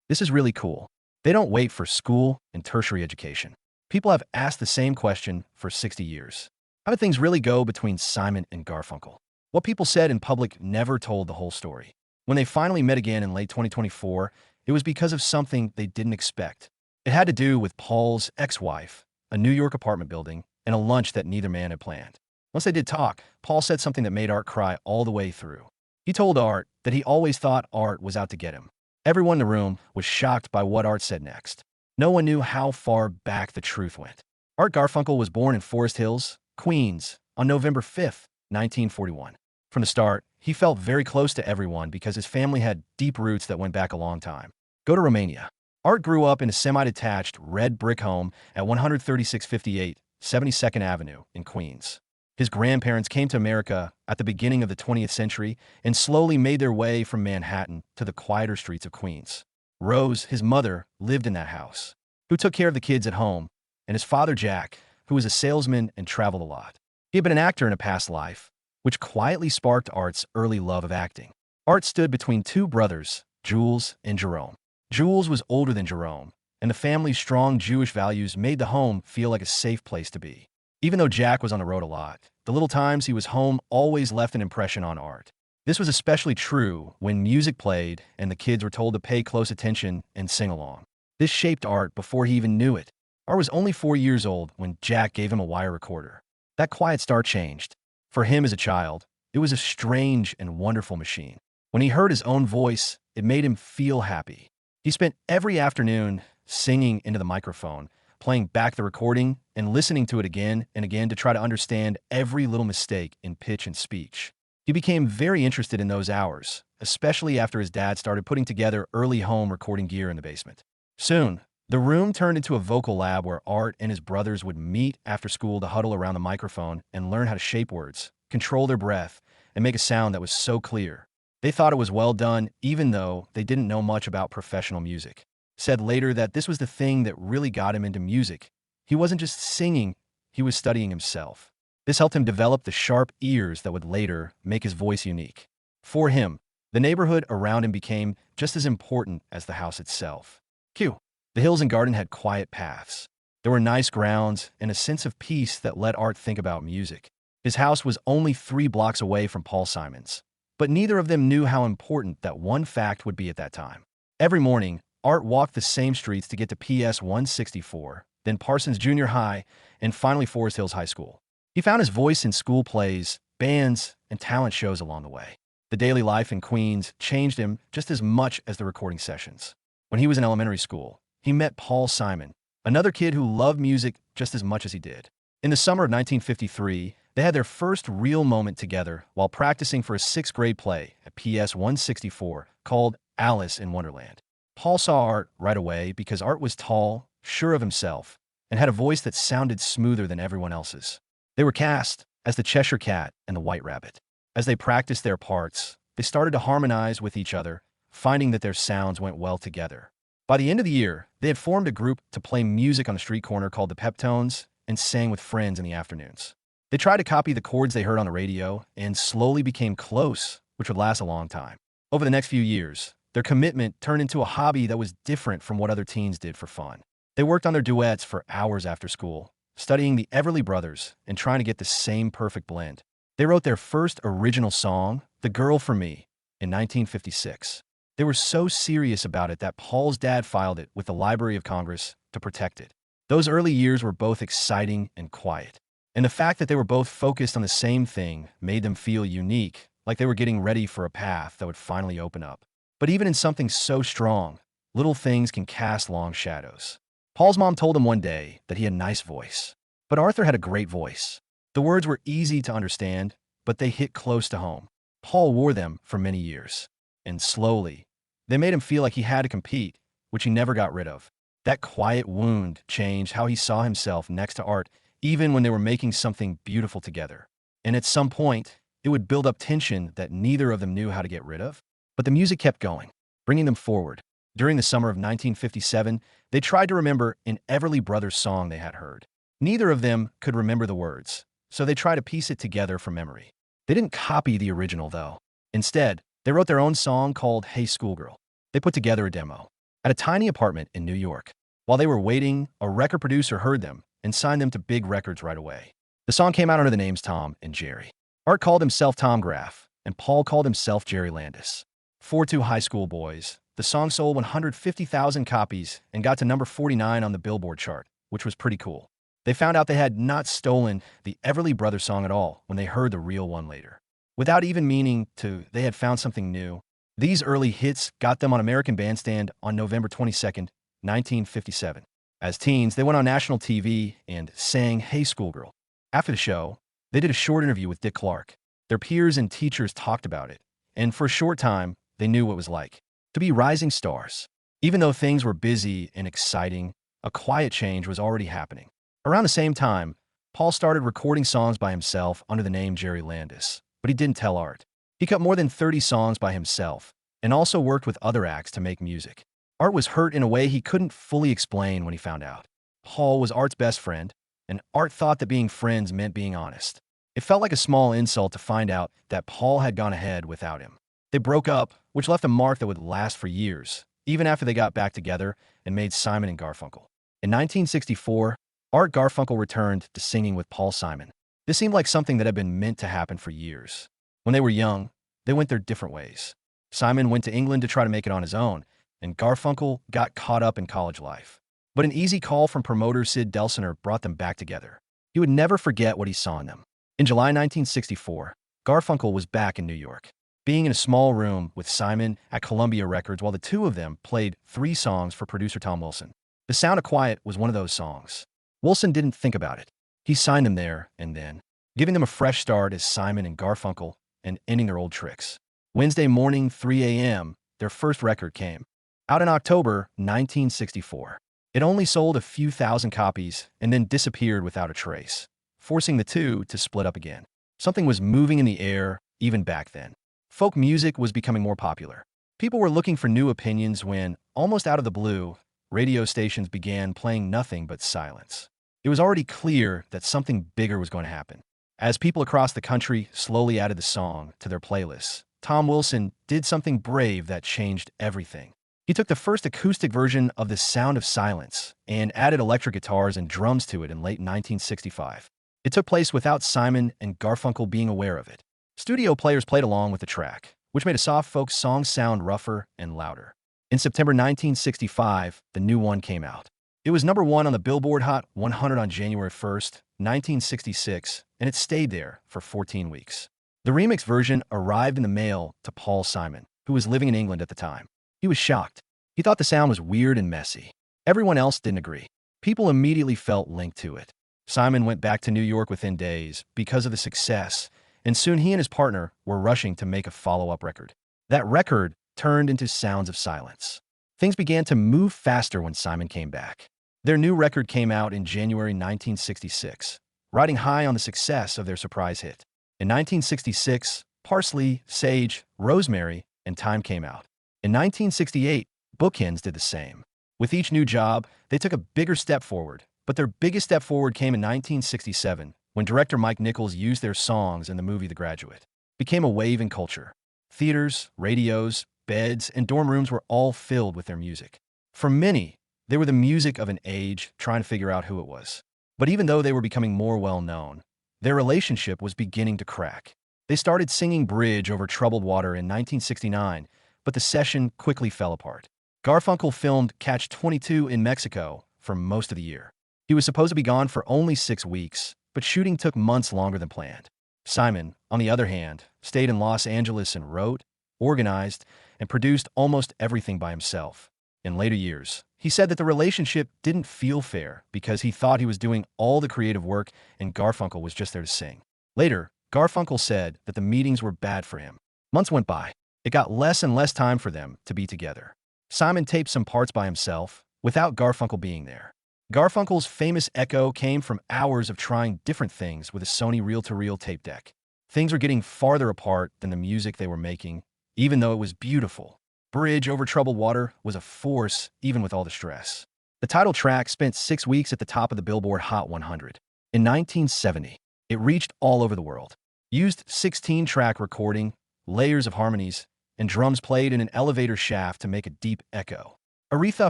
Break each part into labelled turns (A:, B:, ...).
A: This is really cool. They don't wait for school and tertiary education. People have asked the same question for 60 years. How did things really go between Simon and Garfunkel? What people said in public never told the whole story. When they finally met again in late 2024, it was because of something they didn't expect. It had to do with Paul's ex-wife, a New York apartment building, and a lunch that neither man had planned. Once they did talk, Paul said something that made Art cry all the way through. He told Art that he always thought Art was out to get him. Everyone in the room was shocked by what Art said next. No one knew how far back the truth went. Art Garfunkel was born in Forest Hills, Queens, on November 5th, 1941. From the start, he felt very close to everyone because his family had deep roots that went back a long time. Go to Romania. Art grew up in a semi-detached red brick home at 13658 72nd Avenue in Queens. His grandparents came to America at the beginning of the 20th century and slowly made their way from Manhattan to the quieter streets of Queens. Rose, his mother, lived in that house, who took care of the kids at home, and his father, Jack, who was a salesman and traveled a lot. He had been an actor in a past life, which quietly sparked Art's early love of acting. Art stood between two brothers, Jules and Jerome. Jules was older than Jerome, and the family's strong Jewish values made the home feel like a safe place to be. Even though Jack was on the road a lot, the little times he was home always left an impression on Art. This was especially true when music played and the kids were told to pay close attention and sing along. This shaped Art before he even knew it. Art was only 4 years old when Jack gave him a wire recorder. That quiet start changed. For him as a child, it was a strange and wonderful machine. When he heard his own voice, it made him feel happy. He spent every afternoon singing into the microphone, playing back the recording and listening to it again and again to try to understand every little mistake in pitch and speech. He became very interested in those hours, especially after his dad started putting together early home recording gear in the basement. Soon, the room turned into a vocal lab where Art and his brothers would meet after school to huddle around the microphone and learn how to shape words, control their breath, and make a sound that was so clear. They thought it was well done, even though they didn't know much about professional music. Said later that this was the thing that really got him into music. He wasn't just singing, he was studying himself. This helped him develop the sharp ears that would later make his voice unique. For him, the neighborhood around him became just as important as the house itself. Q. The hills and garden had quiet paths. There were nice grounds and a sense of peace that let Art think about music. His house was only 3 blocks away from Paul Simon's, but neither of them knew how important that one fact would be at that time. Every morning, Art walked the same streets to get to PS 164, then Parsons Junior High, and finally Forest Hills High School. He found his voice in school plays, bands, and talent shows along the way. The daily life in Queens changed him just as much as the recording sessions. When he was in elementary school, he met Paul Simon, another kid who loved music just as much as he did. In the summer of 1953, they had their first real moment together while practicing for a 6th grade play at PS 164 called Alice in Wonderland. Paul saw Art right away because Art was tall, sure of himself, and had a voice that sounded smoother than everyone else's. They were cast as the Cheshire Cat and the White Rabbit. As they practiced their parts, they started to harmonize with each other, finding that their sounds went well together. By the end of the year, they had formed a group to play music on a street corner called the Peptones and sang with friends in the afternoons. They tried to copy the chords they heard on the radio and slowly became close, which would last a long time. Over the next few years, their commitment turned into a hobby that was different from what other teens did for fun. They worked on their duets for hours after school, studying the Everly Brothers and trying to get the same perfect blend. They wrote their first original song, The Girl for Me, in 1956. They were so serious about it that Paul's dad filed it with the Library of Congress to protect it. Those early years were both exciting and quiet. And the fact that they were both focused on the same thing made them feel unique, like they were getting ready for a path that would finally open up. But even in something so strong, little things can cast long shadows. Paul's mom told him one day that he had a nice voice. But Arthur had a great voice. The words were easy to understand, but they hit close to home. Paul wore them for many years. And slowly, they made him feel like he had to compete, which he never got rid of. That quiet wound changed how he saw himself next to Art, even when they were making something beautiful together. And at some point, it would build up tension that neither of them knew how to get rid of. But the music kept going, bringing them forward. During the summer of 1957, they tried to remember an Everly Brothers song they had heard. Neither of them could remember the words, so they tried to piece it together from memory. They didn't copy the original, though. Instead, they wrote their own song called Hey Schoolgirl. They put together a demo. at a tiny apartment in New York. While they were waiting, a record producer heard them and signed them to big records right away. The song came out under the names Tom and Jerry. Art called himself Tom Graff, and Paul called himself Jerry Landis. For two high school boys, the song sold 150,000 copies and got to number 49 on the Billboard chart, which was pretty cool. They found out they had not stolen the Everly Brothers song at all when they heard the real one later. Without even meaning to, they had found something new. These early hits got them on American Bandstand on November 22nd, 1957. As teens, they went on national TV and sang Hey Schoolgirl. After the show, they did a short interview with Dick Clark. Their peers and teachers talked about it, and for a short time, they knew what it was like to be rising stars. Even though things were busy and exciting, a quiet change was already happening. Around the same time, Paul started recording songs by himself under the name Jerry Landis, but he didn't tell Art. He cut more than 30 songs by himself and also worked with other acts to make music. Art was hurt in a way he couldn't fully explain when he found out. Paul was Art's best friend, and Art thought that being friends meant being honest. It felt like a small insult to find out that Paul had gone ahead without him. They broke up, which left a mark that would last for years, even after they got back together and made Simon and Garfunkel. In 1964, Art Garfunkel returned to singing with Paul Simon. This seemed like something that had been meant to happen for years. When they were young, they went their different ways. Simon went to England to try to make it on his own, and Garfunkel got caught up in college life. But an easy call from promoter Sid Delsener brought them back together. He would never forget what he saw in them. In July 1964, Garfunkel was back in New York, being in a small room with Simon at Columbia Records while the two of them played 3 songs for producer Tom Wilson. The Sound of Quiet was one of those songs. Wilson didn't think about it. He signed them there and then, giving them a fresh start as Simon and Garfunkel and ending their old tricks. Wednesday morning, 3 a.m., their first record came out in October 1964. It only sold a few thousand copies and then disappeared without a trace, forcing the two to split up again. Something was moving in the air even back then. Folk music was becoming more popular. People were looking for new opinions when, almost out of the blue, radio stations began playing nothing but silence. It was already clear that something bigger was going to happen. As people across the country slowly added the song to their playlists, Tom Wilson did something brave that changed everything. He took the first acoustic version of The Sound of Silence and added electric guitars and drums to it in late 1965. It took place without Simon and Garfunkel being aware of it. Studio players played along with the track, which made a soft folk song sound rougher and louder. In September 1965, the new one came out. It was number 1 on the Billboard Hot 100 on January 1st, 1966, and it stayed there for 14 weeks. The remix version arrived in the mail to Paul Simon, who was living in England at the time. He was shocked. He thought the sound was weird and messy. Everyone else didn't agree. People immediately felt linked to it. Simon went back to New York within days because of the success, and soon he and his partner were rushing to make a follow-up record. That record turned into Sounds of Silence. Things began to move faster when Simon came back. Their new record came out in January 1966, riding high on the success of their surprise hit. In 1966, Parsley, Sage, Rosemary, and Time came out. In 1968, Bookends did the same. With each new job, they took a bigger step forward, but their biggest step forward came in 1967, when director Mike Nichols used their songs in the movie The Graduate. It became a wave in culture. Theaters, radios, beds, and dorm rooms were all filled with their music. For many, they were the music of an age trying to figure out who it was. But even though they were becoming more well-known, their relationship was beginning to crack. They started singing Bridge over Troubled Water in 1969, but the session quickly fell apart. Garfunkel filmed Catch-22 in Mexico for most of the year. He was supposed to be gone for only 6 weeks, but shooting took months longer than planned. Simon, on the other hand, stayed in Los Angeles and wrote, organized, and produced almost everything by himself. In later years, he said that the relationship didn't feel fair because he thought he was doing all the creative work and Garfunkel was just there to sing. Later, Garfunkel said that the meetings were bad for him. Months went by. It got less and less time for them to be together. Simon taped some parts by himself, without Garfunkel being there. Garfunkel's famous echo came from hours of trying different things with a Sony reel-to-reel tape deck. Things were getting farther apart than the music they were making, even though it was beautiful. Bridge Over Troubled Water was a force, even with all the stress. The title track spent 6 weeks at the top of the Billboard Hot 100. In 1970, it reached all over the world. Used 16-track recording, layers of harmonies, and drums played in an elevator shaft to make a deep echo. Aretha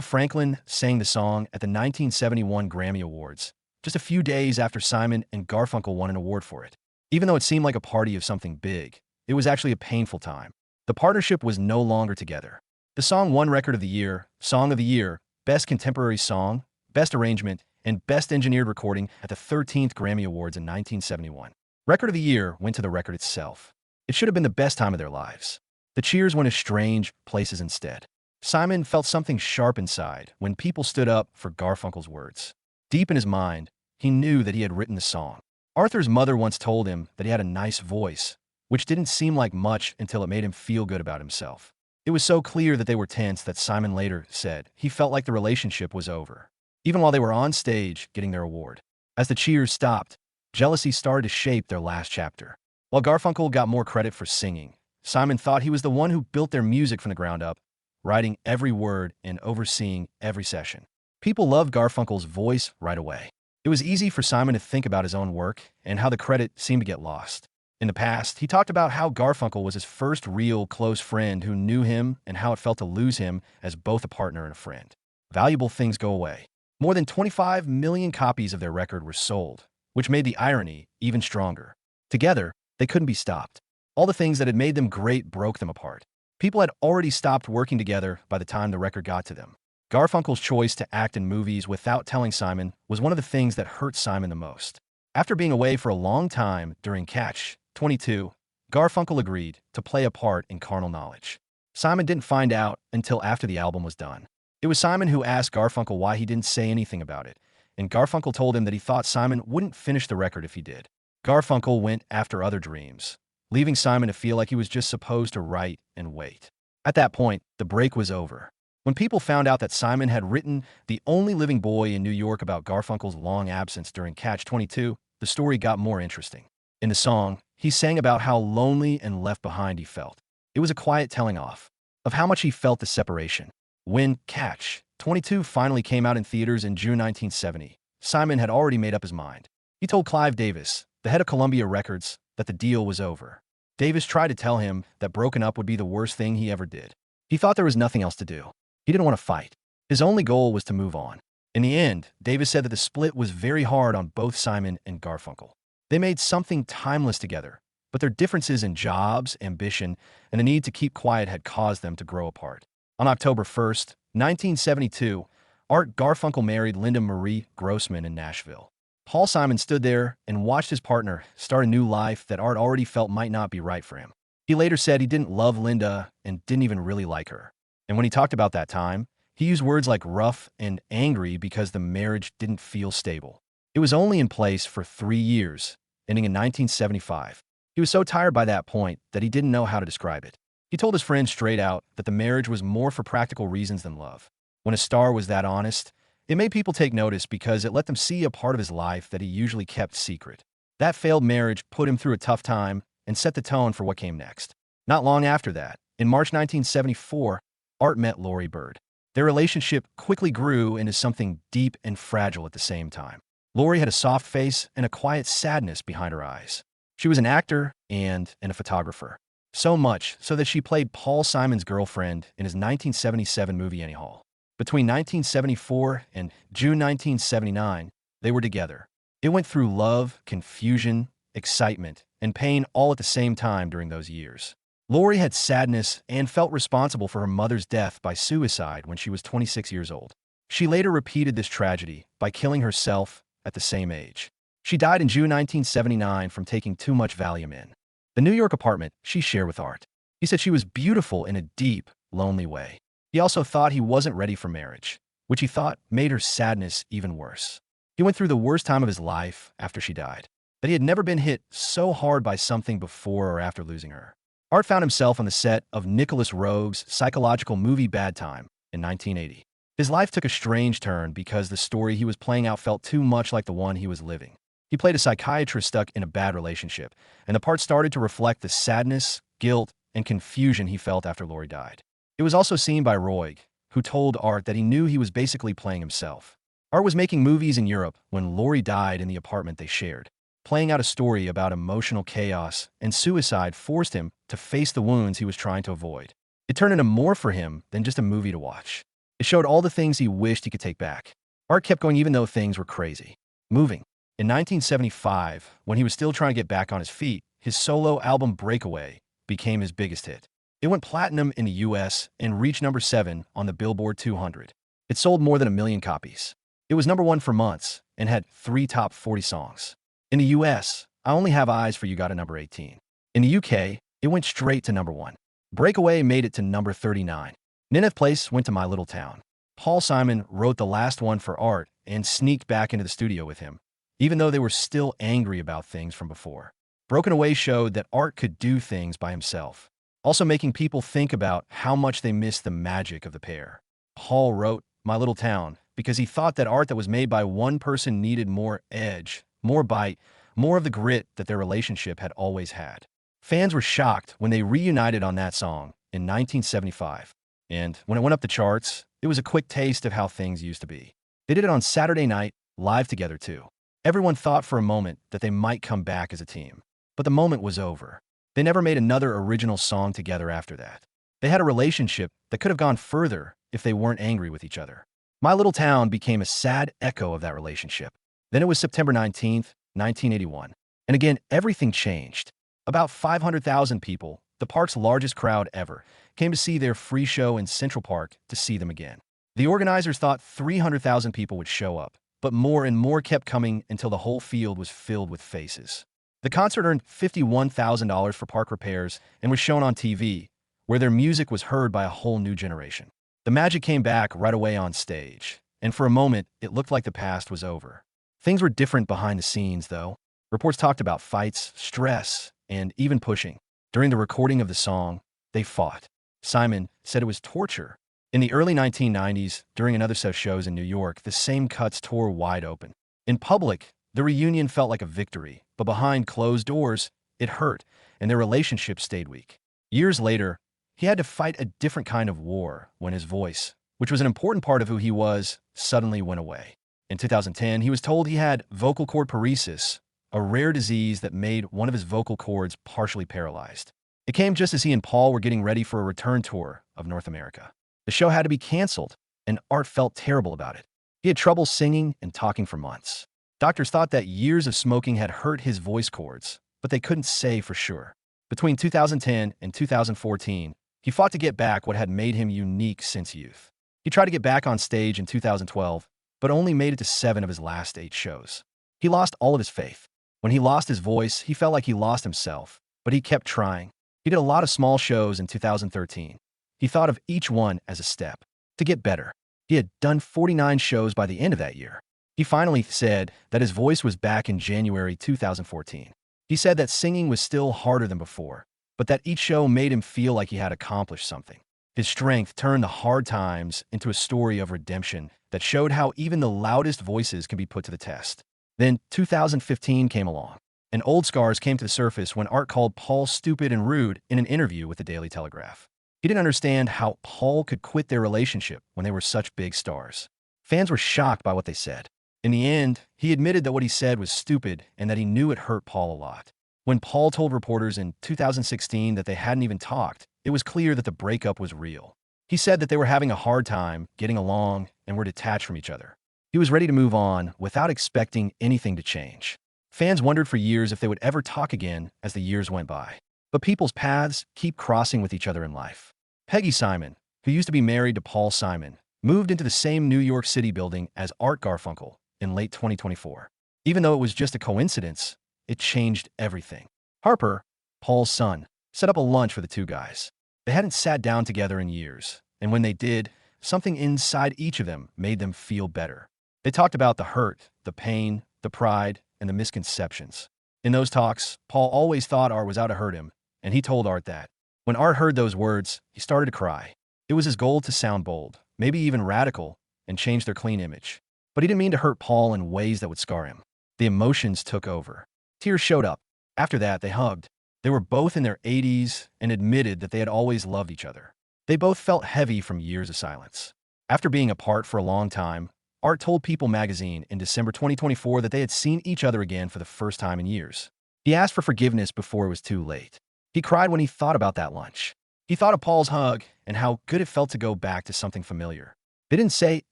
A: Franklin sang the song at the 1971 Grammy Awards, just a few days after Simon and Garfunkel won an award for it. Even though it seemed like a party of something big, it was actually a painful time. The partnership was no longer together. The song won Record of the Year, Song of the Year, Best Contemporary Song, Best Arrangement, and Best Engineered Recording at the 13th Grammy Awards in 1971. Record of the Year went to the record itself. It should have been the best time of their lives. The cheers went to strange places instead. Simon felt something sharp inside when people stood up for Garfunkel's words. Deep in his mind, he knew that he had written the song. Arthur's mother once told him that he had a nice voice, which didn't seem like much until it made him feel good about himself. It was so clear that they were tense that Simon later said he felt like the relationship was over, even while they were on stage getting their award. As the cheers stopped, jealousy started to shape their last chapter. While Garfunkel got more credit for singing, Simon thought he was the one who built their music from the ground up, writing every word and overseeing every session. People loved Garfunkel's voice right away. It was easy for Simon to think about his own work and how the credit seemed to get lost. In the past, he talked about how Garfunkel was his first real close friend who knew him and how it felt to lose him as both a partner and a friend. Valuable things go away. More than 25 million copies of their record were sold, which made the irony even stronger. Together, they couldn't be stopped. All the things that had made them great broke them apart. People had already stopped working together by the time the record got to them. Garfunkel's choice to act in movies without telling Simon was one of the things that hurt Simon the most. After being away for a long time during Catch 22, Garfunkel agreed to play a part in Carnal Knowledge. Simon didn't find out until after the album was done. It was Simon who asked Garfunkel why he didn't say anything about it, and Garfunkel told him that he thought Simon wouldn't finish the record if he did. Garfunkel went after other dreams, leaving Simon to feel like he was just supposed to write and wait. At that point, the break was over. When people found out that Simon had written The Only Living Boy in New York about Garfunkel's long absence during Catch 22, the story got more interesting. In the song, he sang about how lonely and left behind he felt. It was a quiet telling off of how much he felt the separation. When Catch 22 finally came out in theaters in June 1970, Simon had already made up his mind. He told Clive Davis, the head of Columbia Records, that the deal was over. Davis tried to tell him that broken up would be the worst thing he ever did. He thought there was nothing else to do. He didn't want to fight. His only goal was to move on. In the end, Davis said that the split was very hard on both Simon and Garfunkel. They made something timeless together, but their differences in jobs, ambition, and the need to keep quiet had caused them to grow apart. On October 1st, 1972, Art Garfunkel married Linda Marie Grossman in Nashville. Paul Simon stood there and watched his partner start a new life that Art already felt might not be right for him. He later said he didn't love Linda and didn't even really like her. And when he talked about that time, he used words like rough and angry because the marriage didn't feel stable. It was only in place for 3 years, ending in 1975. He was so tired by that point that he didn't know how to describe it. He told his friends straight out that the marriage was more for practical reasons than love. When a star was that honest, it made people take notice because it let them see a part of his life that he usually kept secret. That failed marriage put him through a tough time and set the tone for what came next. Not long after that, in March 1974, Art met Lori Bird. Their relationship quickly grew into something deep and fragile at the same time. Lori had a soft face and a quiet sadness behind her eyes. She was an actor and a photographer. So much so that she played Paul Simon's girlfriend in his 1977 movie Annie Hall. Between 1974 and June 1979, they were together. It went through love, confusion, excitement, and pain all at the same time during those years. Lori had sadness and felt responsible for her mother's death by suicide when she was 26 years old. She later repeated this tragedy by killing herself at the same age. She died in June 1979 from taking too much Valium. The New York apartment she shared with Art. He said she was beautiful in a deep, lonely way. He also thought he wasn't ready for marriage, which he thought made her sadness even worse. He went through the worst time of his life after she died, that he had never been hit so hard by something before or after losing her. Art found himself on the set of Nicholas Roeg's psychological movie Bad Time in 1980. His life took a strange turn because the story he was playing out felt too much like the one he was living. He played a psychiatrist stuck in a bad relationship, and the part started to reflect the sadness, guilt, and confusion he felt after Lori died. It was also seen by Roeg, who told Art that he knew he was basically playing himself. Art was making movies in Europe when Lori died in the apartment they shared. Playing out a story about emotional chaos and suicide forced him to face the wounds he was trying to avoid. It turned into more for him than just a movie to watch. It showed all the things he wished he could take back. Art kept going even though things were crazy. Moving. In 1975, when he was still trying to get back on his feet, his solo album Breakaway became his biggest hit. It went platinum in the US and reached number 7 on the Billboard 200. It sold more than 1 million copies. It was number 1 for months and had 3 top 40 songs. In the US, I Only Have Eyes for You got a number 18. In the UK, it went straight to number 1. Breakaway made it to number 39. Nineth place went to My Little Town. Paul Simon wrote the last one for Art and sneaked back into the studio with him, even though they were still angry about things from before. Broken Away showed that Art could do things by himself, also making people think about how much they missed the magic of the pair. Paul wrote My Little Town because he thought that art that was made by one person needed more edge, more bite, more of the grit that their relationship had always had. Fans were shocked when they reunited on that song in 1975. And when it went up the charts, it was a quick taste of how things used to be. They did it on Saturday night, live together too. Everyone thought for a moment that they might come back as a team. But the moment was over. They never made another original song together after that. They had a relationship that could have gone further if they weren't angry with each other. My Little Town became a sad echo of that relationship. Then it was September 19th, 1981. And again, everything changed. About 500,000 people, the park's largest crowd ever, came to see their free show in Central Park to see them again. The organizers thought 300,000 people would show up, but more and more kept coming until the whole field was filled with faces. The concert earned $51,000 for park repairs and was shown on TV, where their music was heard by a whole new generation. The magic came back right away on stage, and for a moment, it looked like the past was over. Things were different behind the scenes, though. Reports talked about fights, stress, and even pushing. During the recording of the song, they fought. Simon said it was torture. In the early 1990s, during another set of shows in New York, the same cuts tore wide open. In public, the reunion felt like a victory, but behind closed doors, it hurt, and their relationship stayed weak. Years later, he had to fight a different kind of war when his voice, which was an important part of who he was, suddenly went away. In 2010, he was told he had vocal cord paresis, a rare disease that made one of his vocal cords partially paralyzed. It came just as he and Paul were getting ready for a return tour of North America. The show had to be canceled, and Art felt terrible about it. He had trouble singing and talking for months. Doctors thought that years of smoking had hurt his voice cords, but they couldn't say for sure. Between 2010 and 2014, he fought to get back what had made him unique since youth. He tried to get back on stage in 2012, but only made it to 7 of his last 8 shows. He lost all of his faith. When he lost his voice, he felt like he lost himself, but he kept trying. He did a lot of small shows in 2013. He thought of each one as a step to get better. He had done 49 shows by the end of that year. He finally said that his voice was back in January 2014. He said that singing was still harder than before, but that each show made him feel like he had accomplished something. His strength turned the hard times into a story of redemption that showed how even the loudest voices can be put to the test. Then 2015 came along, and old scars came to the surface when Art called Paul stupid and rude in an interview with the Daily Telegraph. He didn't understand how Paul could quit their relationship when they were such big stars. Fans were shocked by what they said. In the end, he admitted that what he said was stupid and that he knew it hurt Paul a lot. When Paul told reporters in 2016 that they hadn't even talked, it was clear that the breakup was real. He said that they were having a hard time getting along and were detached from each other. He was ready to move on without expecting anything to change. Fans wondered for years if they would ever talk again as the years went by. But people's paths keep crossing with each other in life. Peggy Simon, who used to be married to Paul Simon, moved into the same New York City building as Art Garfunkel in late 2024. Even though it was just a coincidence, it changed everything. Harper, Paul's son, set up a lunch for the two guys. They hadn't sat down together in years, and when they did, something inside each of them made them feel better. They talked about the hurt, the pain, the pride, and the misconceptions. In those talks, Paul always thought Art was out to hurt him, and he told Art that. When Art heard those words, he started to cry. It was his goal to sound bold, maybe even radical, and change their clean image. But he didn't mean to hurt Paul in ways that would scar him. The emotions took over. Tears showed up. After that, they hugged. They were both in their 80s and admitted that they had always loved each other. They both felt heavy from years of silence. After being apart for a long time, Art told People magazine in December 2024 that they had seen each other again for the first time in years. He asked for forgiveness before it was too late. He cried when he thought about that lunch. He thought of Paul's hug and how good it felt to go back to something familiar. They didn't say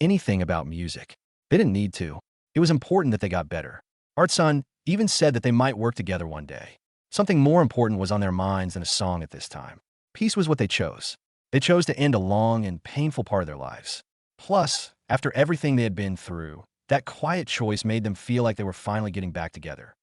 A: anything about music. They didn't need to. It was important that they got better. Artson even said that they might work together one day. Something more important was on their minds than a song at this time. Peace was what they chose. They chose to end a long and painful part of their lives. Plus, after everything they had been through, that quiet choice made them feel like they were finally getting back together.